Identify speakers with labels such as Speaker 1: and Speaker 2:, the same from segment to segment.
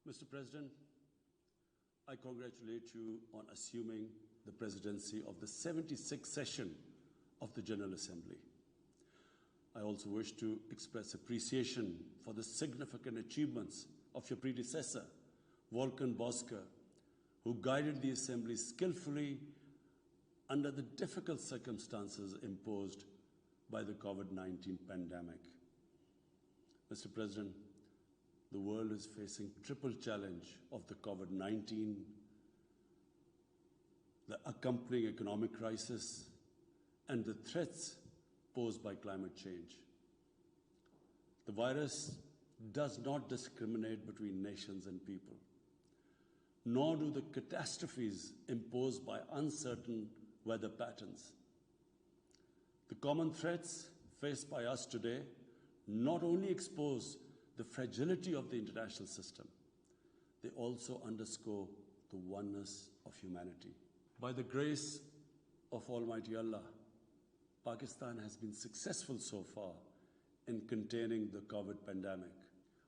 Speaker 1: Mr. President, I congratulate you on assuming the presidency of the 76th session of the General Assembly. I also wish to express appreciation for the significant achievements of your predecessor, Volkan Bozkır, who guided the Assembly skillfully under the difficult circumstances imposed by the COVID-19 pandemic. Mr. President, the world is facing triple challenge of the COVID-19, the accompanying economic crisis, and the threats posed by climate change. The virus does not discriminate between nations and people, nor do the catastrophes imposed by uncertain weather patterns. The common threats faced by us today not only expose the fragility of the international system, they also underscore the oneness of humanity. By the grace of Almighty Allah, Pakistan has been successful so far in containing the COVID pandemic.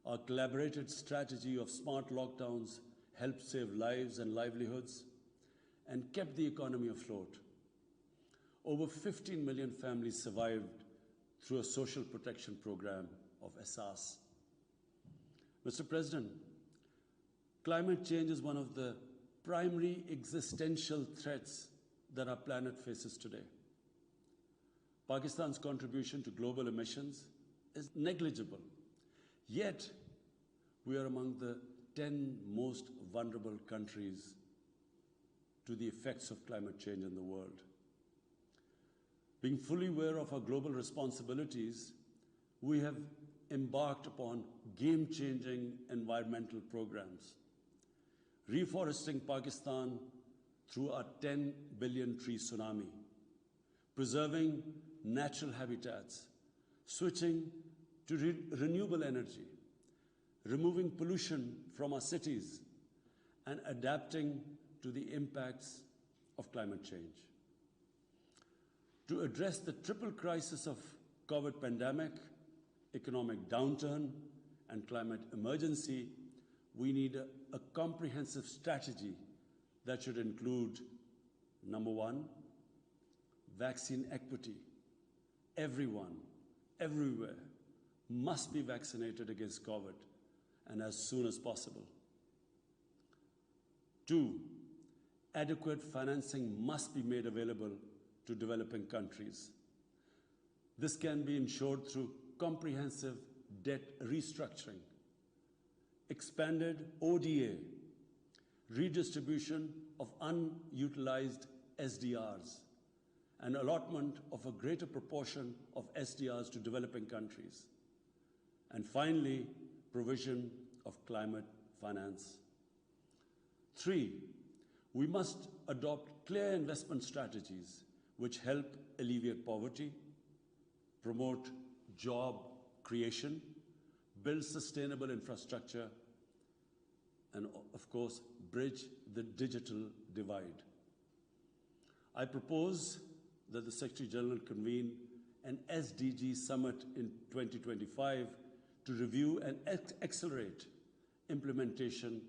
Speaker 1: Our collaborated strategy of smart lockdowns helped save lives and livelihoods and kept the economy afloat. Over 15 million families survived through a social protection program of Asas. Mr. President, climate change is one of the primary existential threats that our planet faces today. Pakistan's contribution to global emissions is negligible, yet we are among the 10 most vulnerable countries to the effects of climate change in the world. Being fully aware of our global responsibilities, we have embarked upon game-changing environmental programs, reforesting Pakistan through our 10 billion tree tsunami, preserving natural habitats, switching to renewable energy, removing pollution from our cities, and adapting to the impacts of climate change. To address the triple crisis of COVID pandemic, economic downturn, and climate emergency, we need a comprehensive strategy that should include, number one, vaccine equity. Everyone, everywhere, must be vaccinated against COVID, and as soon as possible. Two, adequate financing must be made available to developing countries. This can be ensured through comprehensive debt restructuring, expanded ODA, redistribution of unutilized SDRs, and allotment of a greater proportion of SDRs to developing countries. And finally, provision of climate finance. Three, we must adopt clear investment strategies which help alleviate poverty, promote job creation, build sustainable infrastructure, and of course, bridge the digital divide. I propose that the Secretary General convene an SDG summit in 2025 to review and accelerate implementation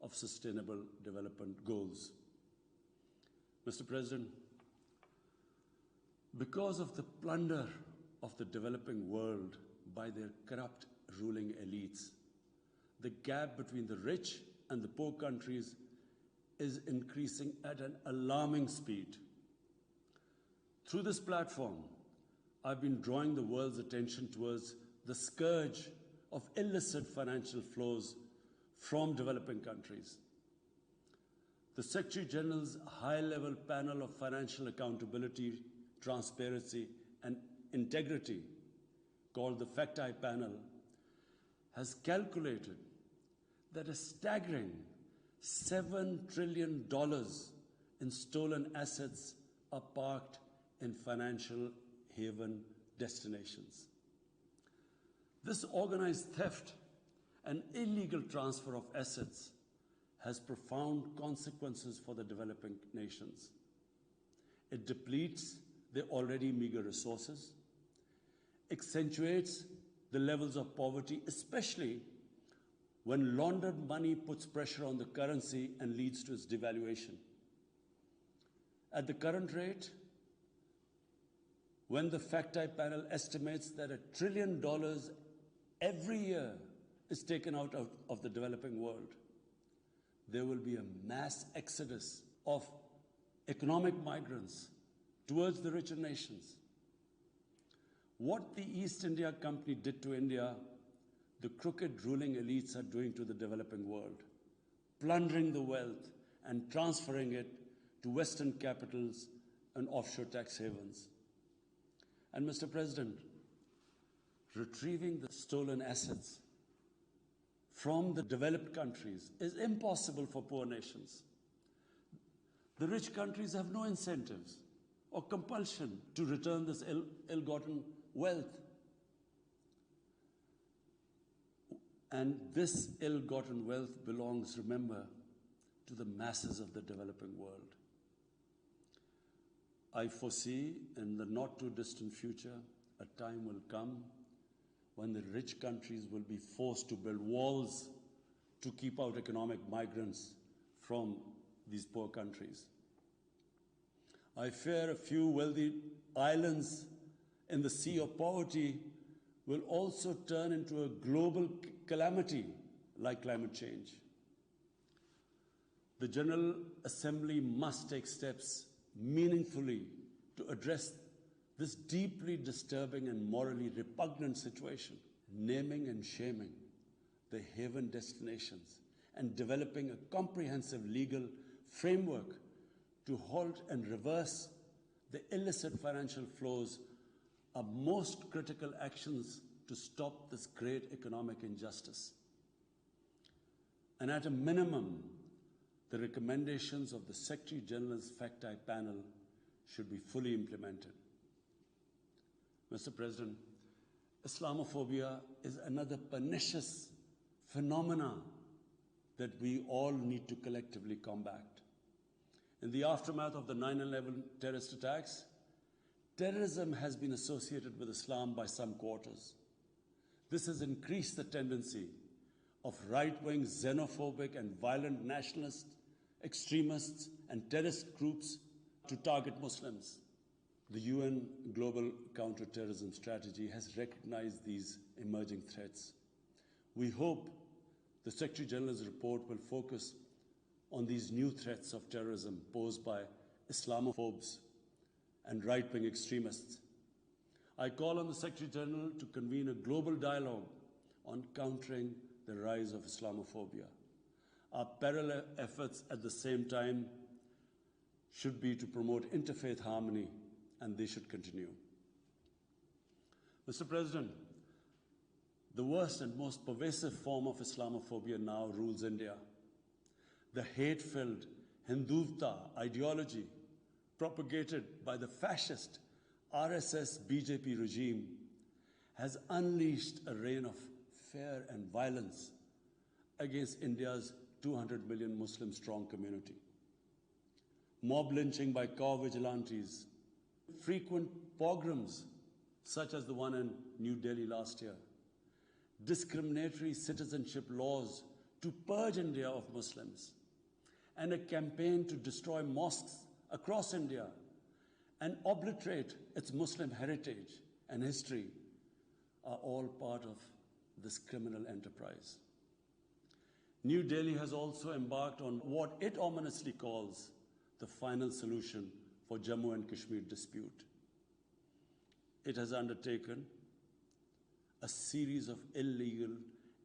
Speaker 1: of sustainable development goals. Mr. President, because of the plunder of the developing world by their corrupt ruling elites, the gap between the rich and the poor countries is increasing at an alarming speed. Through this platform, I've been drawing the world's attention towards the scourge of illicit financial flows from developing countries. The Secretary General's high-level panel of financial accountability, transparency, and integrity, called the FACT-I panel, has calculated that a staggering $7 trillion in stolen assets are parked in financial haven destinations. This organized theft and illegal transfer of assets has profound consequences for the developing nations. It depletes their already meager resources, accentuates the levels of poverty, especially when laundered money puts pressure on the currency and leads to its devaluation. At the current rate, when the FACTI panel estimates that $1 trillion every year is taken out of the developing world, there will be a mass exodus of economic migrants towards the richer nations. What the East India Company did to India, the crooked ruling elites are doing to the developing world, plundering the wealth and transferring it to Western capitals and offshore tax havens. And Mr. President, retrieving the stolen assets from the developed countries is impossible for poor nations. The rich countries have no incentives or compulsion to return this ill-gotten wealth. And this ill-gotten wealth belongs, remember, to the masses of the developing world. I foresee in the not-too-distant future, a time will come when the rich countries will be forced to build walls to keep out economic migrants from these poor countries. I fear a few wealthy islands in the sea of poverty will also turn into a global calamity like climate change. The General Assembly must take steps meaningfully to address this deeply disturbing and morally repugnant situation, naming and shaming the haven destinations and developing a comprehensive legal framework to halt and reverse the illicit financial flows are most critical actions to stop this great economic injustice. And at a minimum, the recommendations of the Secretary General's FACTI panel should be fully implemented. Mr. President, Islamophobia is another pernicious phenomena that we all need to collectively combat. In the aftermath of the 9/11 terrorist attacks, terrorism has been associated with Islam by some quarters. This has increased the tendency of right-wing, xenophobic and violent nationalists, extremists and terrorist groups to target Muslims. The UN Global Counter-Terrorism Strategy has recognized these emerging threats. We hope the Secretary General's report will focus on these new threats of terrorism posed by Islamophobes and right-wing extremists. I call on the Secretary General to convene a global dialogue on countering the rise of Islamophobia. Our parallel efforts at the same time should be to promote interfaith harmony, and they should continue. Mr. President, the worst and most pervasive form of Islamophobia now rules India. The hate-filled Hindutva ideology propagated by the fascist RSS-BJP regime has unleashed a reign of fear and violence against India's 200 million Muslim-strong community. Mob lynching by cow vigilantes, frequent pogroms such as the one in New Delhi last year, discriminatory citizenship laws to purge India of Muslims, and a campaign to destroy mosques across India and obliterate its Muslim heritage and history are all part of this criminal enterprise. New Delhi has also embarked on what it ominously calls the final solution for Jammu and Kashmir dispute. It has undertaken a series of illegal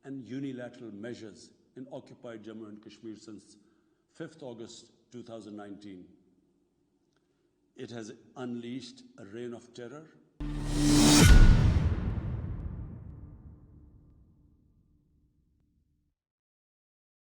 Speaker 1: and unilateral measures in occupied Jammu and Kashmir since 5th August 2019. It has unleashed a reign of terror